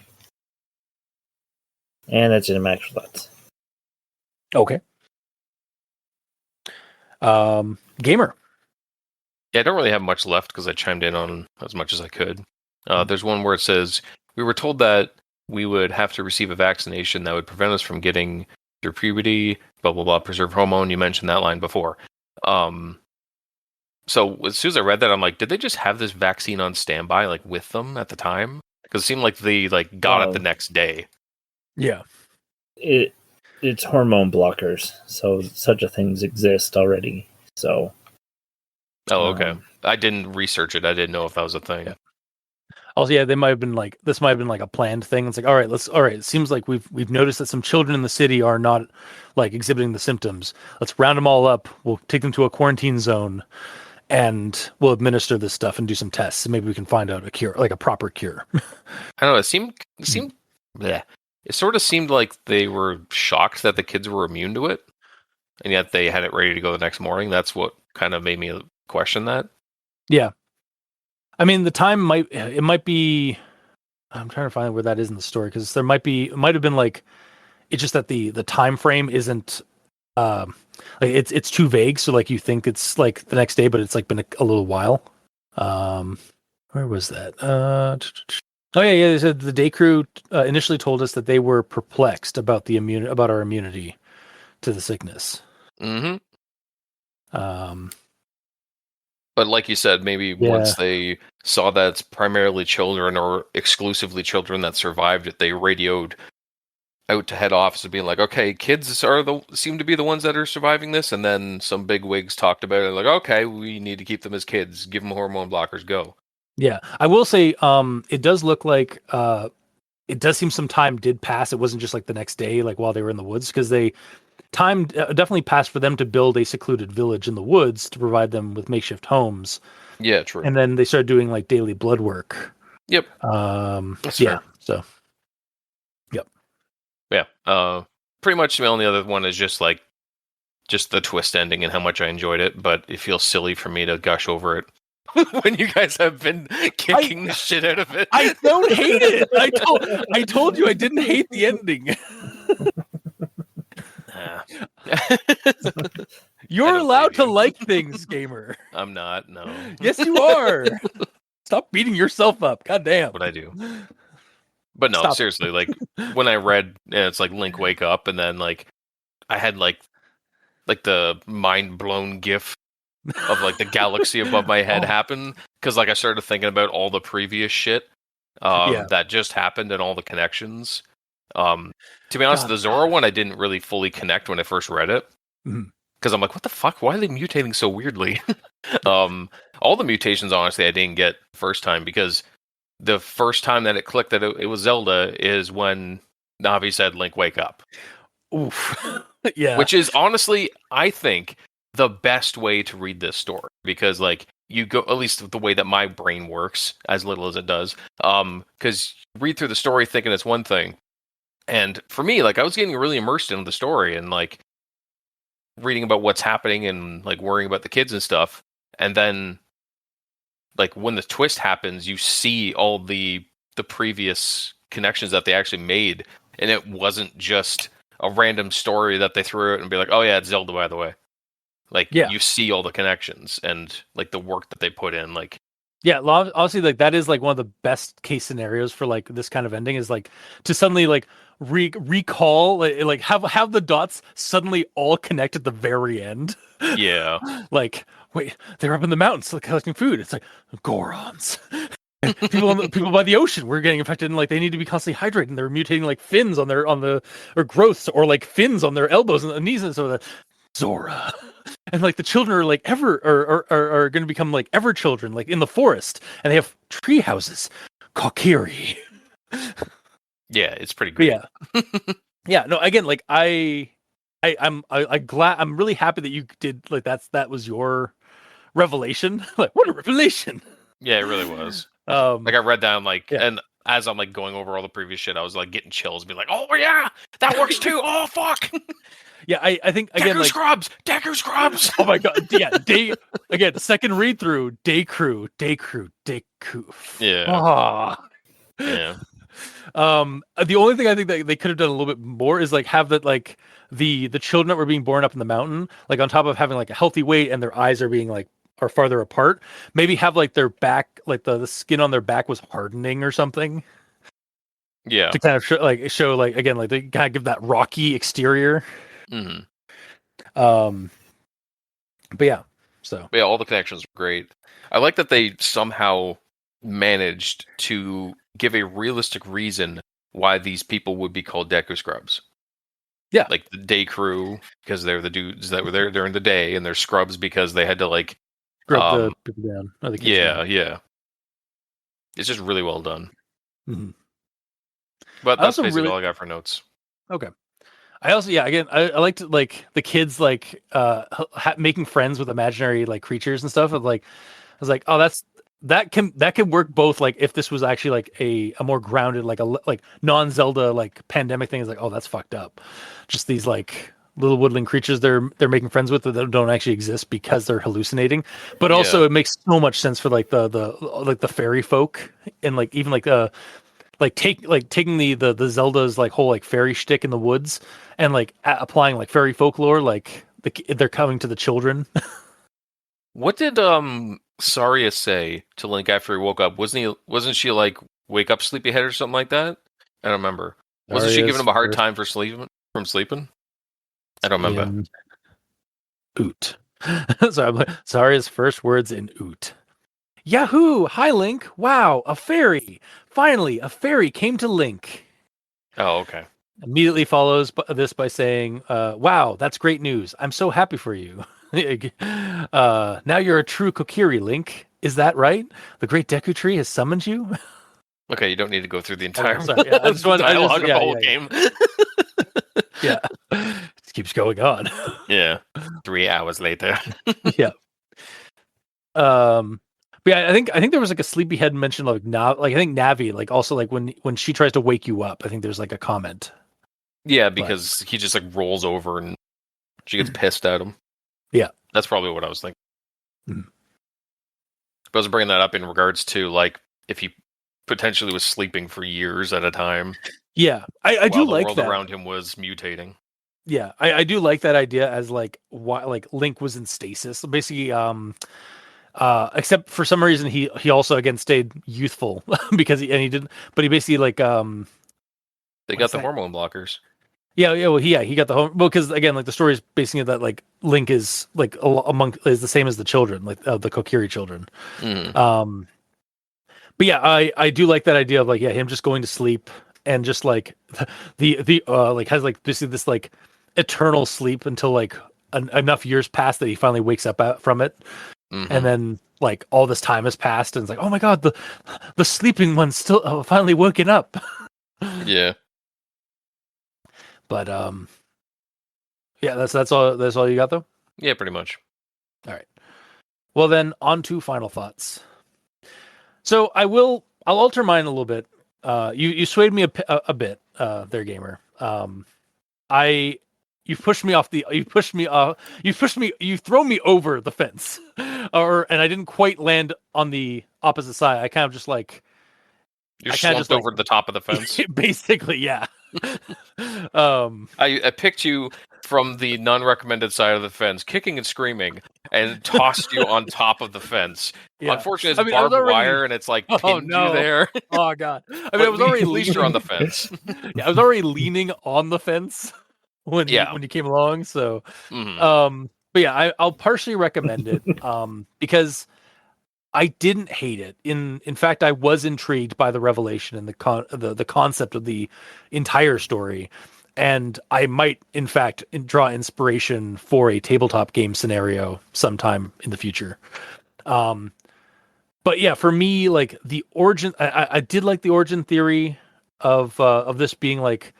And that's in max thoughts. Okay. Gamer. Yeah, I don't really have much left because I chimed in on as much as I could. There's one where it says, we were told that we would have to receive a vaccination that would prevent us from getting through puberty, blah, blah, blah, preserve hormone. You mentioned that line before. So as soon as I read that, I'm like, did they just have this vaccine on standby, like with them at the time? Because it seemed like they like got it the next day. Yeah. It's hormone blockers, so such a things exist already. So. Oh, okay. I didn't research it. I didn't know if that was a thing. Yeah. Also, yeah, this might have been like a planned thing. It's like, all right, it seems like we've noticed that some children in the city are not like exhibiting the symptoms. Let's round them all up. We'll take them to a quarantine zone, and we'll administer this stuff and do some tests, and maybe we can find out a cure, like a proper cure. I don't know. It seemed, yeah. It sort of seemed like they were shocked that the kids were immune to it, and yet they had it ready to go the next morning. That's what kind of made me question that. Yeah. I mean, the time might be. I'm trying to find where that is in the story, because it might have been like, it's just that the time frame isn't like it's too vague. So like you think it's like the next day, but it's like been a little while. Where was that? Oh yeah. They said the day crew initially told us that they were perplexed about about our immunity to the sickness. Mm-hmm. But like you said, maybe once they saw that it's primarily children or exclusively children that survived it, they radioed out to head office and being like, okay, kids seem to be the ones that are surviving this. And then some big wigs talked about it, like, okay, we need to keep them as kids, give them hormone blockers, go. Yeah, I will say it does look like it does seem some time did pass. It wasn't just like the next day, like while they were in the woods, because time definitely passed for them to build a secluded village in the woods to provide them with makeshift homes. Yeah, true. And then they started doing like daily blood work. Yep. That's fair. So. Yep. Yeah. Pretty much the only other one is just the twist ending and how much I enjoyed it, but it feels silly for me to gush over it when you guys have been kicking the shit out of it. I don't hate it. I told you I didn't hate the ending. You're allowed to like things, gamer. I'm not, no. Yes, you are. Stop beating yourself up. God damn. What I do. But no, seriously, like when I read, it's like Link wake up, and then like I had like the mind blown gif of like the galaxy above my head happen, because like I started thinking about all the previous shit that just happened and all the connections. To be honest, the Zora one I didn't really fully connect when I first read it, because I'm like, what the fuck? Why are they mutating so weirdly? All the mutations, honestly, I didn't get the first time, because the first time that it clicked that it was Zelda is when Navi said, Link, wake up. Oof. Yeah. Which is honestly, I think, the best way to read this story, because like you go, at least the way that my brain works, as little as it does, because you read through the story thinking it's one thing, and for me, like I was getting really immersed in the story and like reading about what's happening and like worrying about the kids and stuff, and then like when the twist happens, you see all the previous connections that they actually made, and it wasn't just a random story that they threw out and be like, oh yeah, it's Zelda, by the way. Like, you see all the connections and like the work that they put in. Like, Yeah, honestly, like that is like one of the best case scenarios for like this kind of ending is like to suddenly like recall like have the dots suddenly all connect at the very end. Yeah. Like, wait, they're up in the mountains like collecting food. It's like Gorons. People by the ocean were getting infected and like they need to be constantly hydrated and they're mutating like fins on the or growths or like fins on their elbows and knees and so the Zora. And like the children are like are going to become like ever children like in the forest and they have tree houses. Kokiri. Yeah, it's pretty great. Yeah. Yeah, no, again, like I'm glad I'm really happy that you did like that was your revelation. Like what a revelation. Yeah, it really was. Like I read that, I'm like, yeah. and as I'm like going over all the previous shit, I was like getting chills, being like, oh yeah, that works too. Oh fuck. Yeah, I think again Deku like Scrubs. Oh my god, yeah, again, second read through, day crew. Yeah. Ah. Yeah. The only thing I think that they could have done a little bit more is like have that like the children that were being born up in the mountain, like on top of having like a healthy weight and their eyes are being like are farther apart, maybe have like their back, like the skin on their back was hardening or something. Yeah. To kind of show like again like they kind of give that rocky exterior. Mm-hmm. But yeah, so yeah, all the connections were great. I like that they somehow managed to give a realistic reason why these people would be called Deku Scrubs. Yeah, like the day crew because they're the dudes that were there during the day, and they're scrubs because they had to like scrub the people down. Or the kids down. Yeah. It's just really well done. Mm-hmm. But that's basically all I got for notes. Okay. I also, yeah, again, I liked like the kids like making friends with imaginary like creatures and stuff. And like, I was like, oh, that can work both. Like, if this was actually like a more grounded, like like non-Zelda like pandemic thing, is like, oh, that's fucked up. Just these like little woodland creatures they're making friends with that don't actually exist because they're hallucinating. But also, it makes so much sense for like the fairy folk and like even like taking the Zelda's like whole like fairy shtick in the woods and like applying like fairy folklore, like they're coming to the children. What did Saria say to Link after he woke up? Wasn't she like wake up sleepyhead or something like that? I don't remember. Wasn't she giving him a hard time for sleeping? I don't remember. Oot. So I'm like, Saria's first words in Oot. Yahoo! Hi, Link. Wow, a fairy. Finally, a fairy came to Link. Oh, okay. Immediately follows this by saying, wow, that's great news. I'm so happy for you. Now you're a true Kokiri, Link. Is that right? The great Deku Tree has summoned you? Okay, you don't need to go through the entire dialogue of the whole game. Yeah. It keeps going on. Yeah. 3 hours later. Yeah. But yeah, I think there was like a sleepyhead mention like I think Navi like also like when she tries to wake you up, I think there's like a comment. Yeah, because he just like rolls over and she gets pissed at him. Yeah, that's probably what I was thinking. Mm. I was bringing that up in regards to like if he potentially was sleeping for years at a time. Yeah, I do like that. The world around him was mutating. Yeah, I do like that idea as like why like Link was in stasis. So basically, except for some reason he also again stayed youthful because he didn't. But he basically like they got the hormone blockers. Yeah, he got the home. Well, because again, like the story is basically that like Link is like is the same as the children, like the Kokiri children. Mm-hmm. But yeah, I do like that idea of like him just going to sleep and just like the like has like this like eternal sleep until like enough years pass that he finally wakes up from it. Mm-hmm. And then like all this time has passed and it's like, oh my god, the sleeping one's still finally woken up. Yeah. But yeah, that's all you got though? Yeah, pretty much. All right. Well then, on to final thoughts. So I'll alter mine a little bit. You swayed me a bit, there, gamer. You've thrown me over the fence, and I didn't quite land on the opposite side. I kind of just like you're slumped over the top of the fence. Basically, yeah. I picked you from the non-recommended side of the fence, kicking and screaming, and tossed you on top of the fence. Yeah. Unfortunately, it's I was barbed already. wire, and it's like Oh pinned you no! there. Oh god! I mean, But I was already at least you're on leaning. the fence. Yeah, I was already leaning on the fence when Yeah. you came along. So, Mhm. but yeah, I'll partially recommend it. Because I didn't hate it. In fact, I was intrigued by the revelation and the concept of the entire story, and I might, in fact, draw inspiration for a tabletop game scenario sometime in the future. But yeah, for me, like the origin, I did like the origin theory of this being like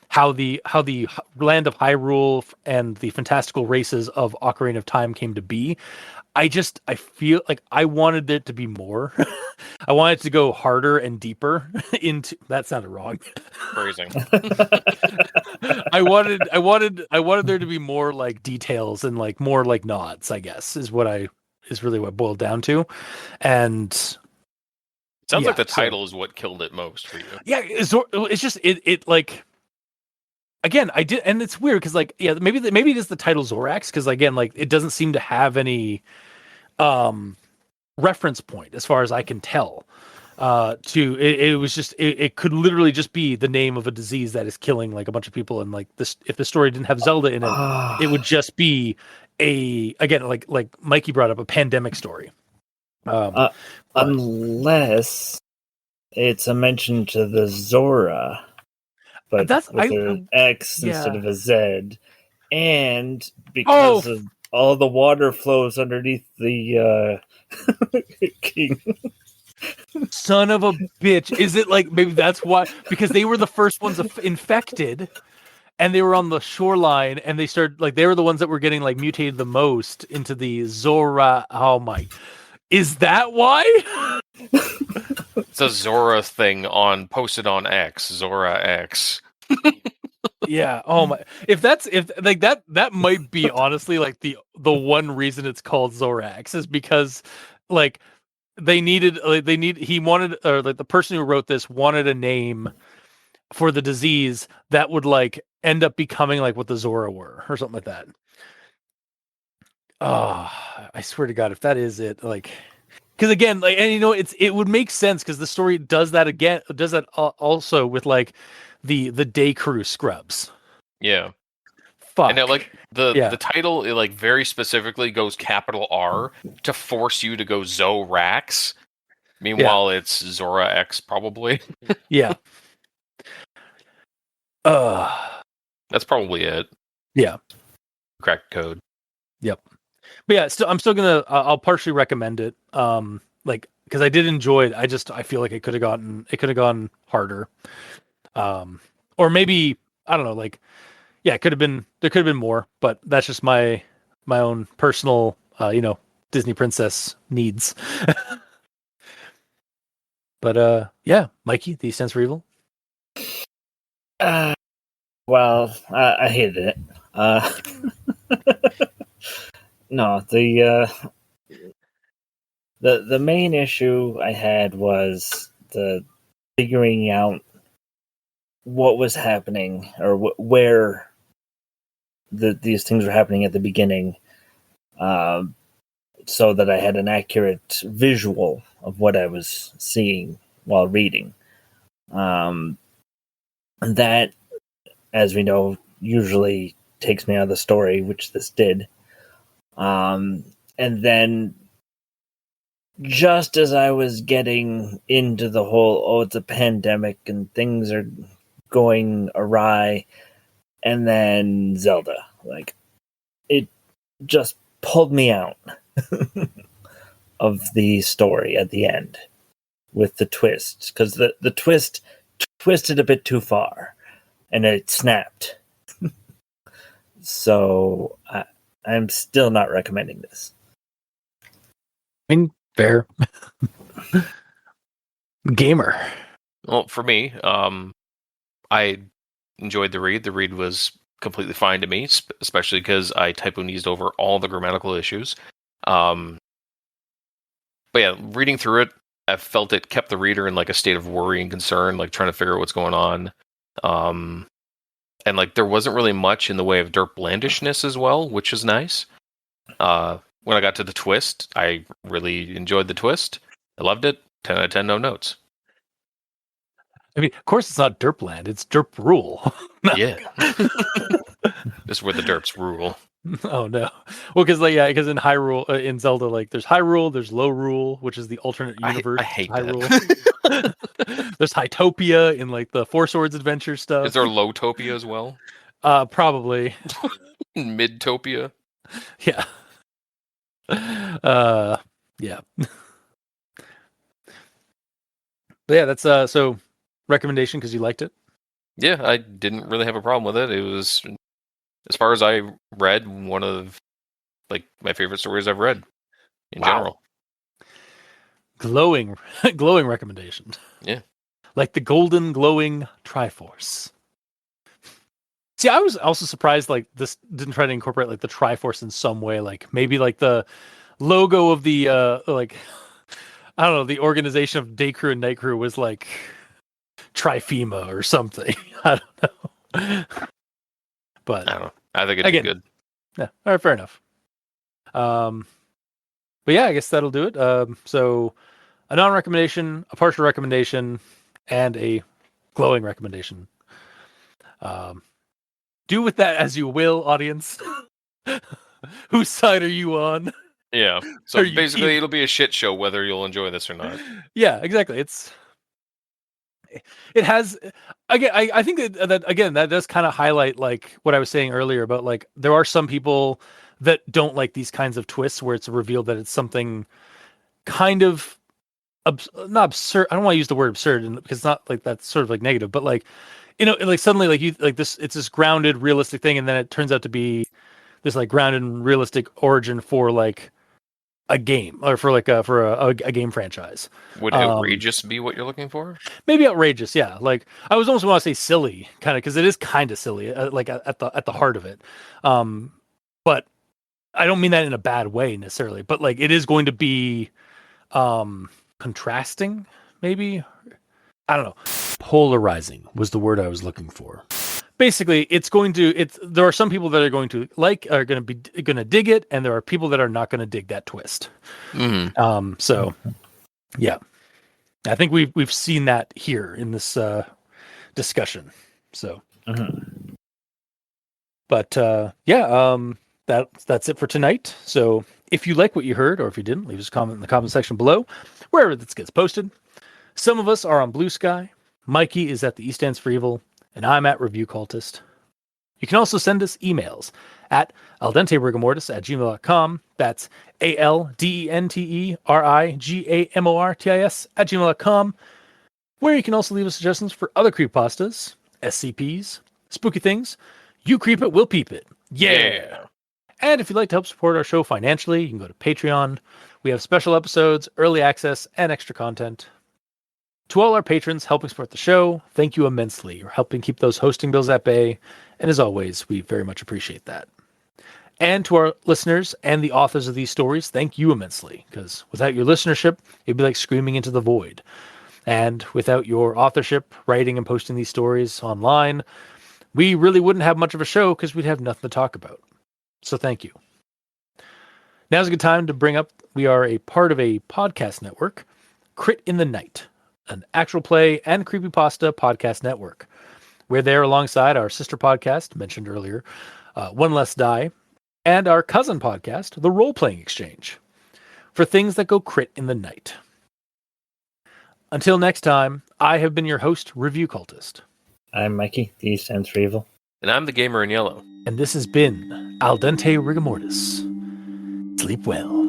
how the land of Hyrule and the fantastical races of Ocarina of Time came to be. I feel like I wanted it to be more. I wanted to go harder and deeper into that sounded wrong. Phrasing. I wanted there to be more like details and like more like nods, I guess, is really what it boiled down to. And Sounds yeah, like the so title is what killed it most for you. yeah, it's just it like again, I did, and it's weird because like yeah, maybe it is the title XoRax because again, like it doesn't seem to have any reference point as far as I can tell. To it was just it could literally just be the name of a disease that is killing like a bunch of people, and like this if the story didn't have Zelda in it, it would just be a again like Mikey brought up a pandemic story. But Unless it's a mention to the Zora, but that's with an X instead yeah. of a Z, and Oh, because of all the water flows underneath the king. son of a bitch! Is it like maybe that's why? Because they were the first ones infected, and they were on the shoreline, and they started like they were the ones that were getting like mutated the most into the Zora. Oh my! Is that why? It's a Zora thing posted on X, Zora X. Yeah. Oh my. If like that might be honestly like the one reason it's called XoRax is because like he wanted or like the person who wrote this wanted a name for the disease that would like end up becoming like what the Zora were or something like that. Oh, I swear to God, if that is it, like, because again, like, and it would make sense because the story does that again, does that also with like the day crew scrubs. Yeah. Fuck. And it, like the Yeah. title, it like very specifically goes capital R to force you to go XoRax. Meanwhile, it's Zora X probably. Yeah. That's probably it. Yeah. Cracked code. Yep. But yeah, I'm still gonna I'll partially recommend it. Like because I did enjoy it. I feel like it could have gone harder. Or maybe I don't know. Like yeah, there could have been more. But that's just my own personal Disney princess needs. But yeah, Mikey, the Sense for Evil. Well, I hated it. No, the main issue I had was the figuring out what was happening or where these things were happening at the beginning, so that I had an accurate visual of what I was seeing while reading. That, as we know, usually takes me out of the story, which this did. And then just as I was getting into the whole, it's a pandemic and things are going awry, and then Zelda, like, it just pulled me out of the story at the end with the twist, because the twist twisted a bit too far and it snapped. So I'm still not recommending this. I mean, fair. Gamer. Well, for me, I enjoyed the read. The read was completely fine to me, especially because I typo-neezed over all the grammatical issues. But yeah, reading through it, I felt it kept the reader in like a state of worry and concern, like trying to figure out what's going on. And like there wasn't really much in the way of derp blandishness as well, which is nice. When I got to the twist, I really enjoyed the twist. I loved it. 10 out of 10, no notes. I mean, of course, it's not Derpland; it's Derp Rule. Yeah, this is where the derps rule. Oh no! Well, because in Hyrule, in Zelda, like there's Hyrule, there's Low Rule, which is the alternate universe. I hate Hyrule. that. There's Hytopia in like the Four Swords adventure stuff. Is there Lowtopia as well? Probably. Midtopia. Yeah. Yeah. But yeah, that's so recommendation because you liked it. Yeah, I didn't really have a problem with it. It was, as far as I read, one of like my favorite stories I've read in general. Glowing recommendation. Yeah. Like the golden glowing Triforce. See, I was also surprised like this didn't try to incorporate like the Triforce in some way, like maybe like the logo of the like I don't know, the organization of Day Crew and Night Crew was like Trifema or something. I don't know. But I don't know. I think it's good. Yeah, all right, fair enough. But yeah, I guess that'll do it. So a non-recommendation, a partial recommendation, and a glowing recommendation. Do with that as you will, audience. Whose side are you on? Yeah. So basically, it'll be a shit show whether you'll enjoy this or not. Yeah, exactly. It has again. I think that again that does kind of highlight like what I was saying earlier about like there are some people that don't like these kinds of twists where it's revealed that it's something kind of not absurd. I don't want to use the word absurd because it's not like that's sort of like negative, but like like suddenly like you like this it's this grounded realistic thing, and then it turns out to be this like grounded and realistic origin for like a game or for like a game franchise. Would outrageous be what you're looking for? Maybe outrageous, yeah. Like I was almost want to say silly, kind of, because it is kind of silly, like at the heart of it. But I don't mean that in a bad way necessarily. But like it is going to be contrasting, maybe. I don't know. Polarizing was the word I was looking for. Basically, there are some people that are going to dig it, and there are people that are not going to dig that twist. Mm-hmm. So yeah, I think we've seen that here in this discussion. So, but that's it for tonight. So if you like what you heard, or if you didn't, leave us a comment in the comment section below, wherever this gets posted. Some of us are on Blue Sky. Mikey is at the E Stands for Evil. And I'm at Review Cultist. You can also send us emails at aldenterigamortis@gmail.com. That's ALDENTERIGAMORTIS@gmail.com, where you can also leave us suggestions for other creepypastas, SCPs, spooky things. You creep it, we'll peep it. Yeah! And if you'd like to help support our show financially, you can go to Patreon. We have special episodes, early access, and extra content. To all our patrons helping support the show, thank you immensely. You're helping keep those hosting bills at bay. And as always, we very much appreciate that. And to our listeners and the authors of these stories, thank you immensely. Because without your listenership, it'd be like screaming into the void. And without your authorship, writing and posting these stories online, we really wouldn't have much of a show because we'd have nothing to talk about. So thank you. Now's a good time to bring up, we are a part of a podcast network, Crit in the Night, an actual play and creepypasta podcast network. We're there alongside our sister podcast, mentioned earlier, One Less Die, and our cousin podcast, The Role Playing Exchange, for things that go crit in the night. Until next time, I have been your host, Review Cultist. I'm Mikey, the E Stands for Evil. And I'm the gamer in yellow. And this has been Al Dente Rigamortis. Sleep well.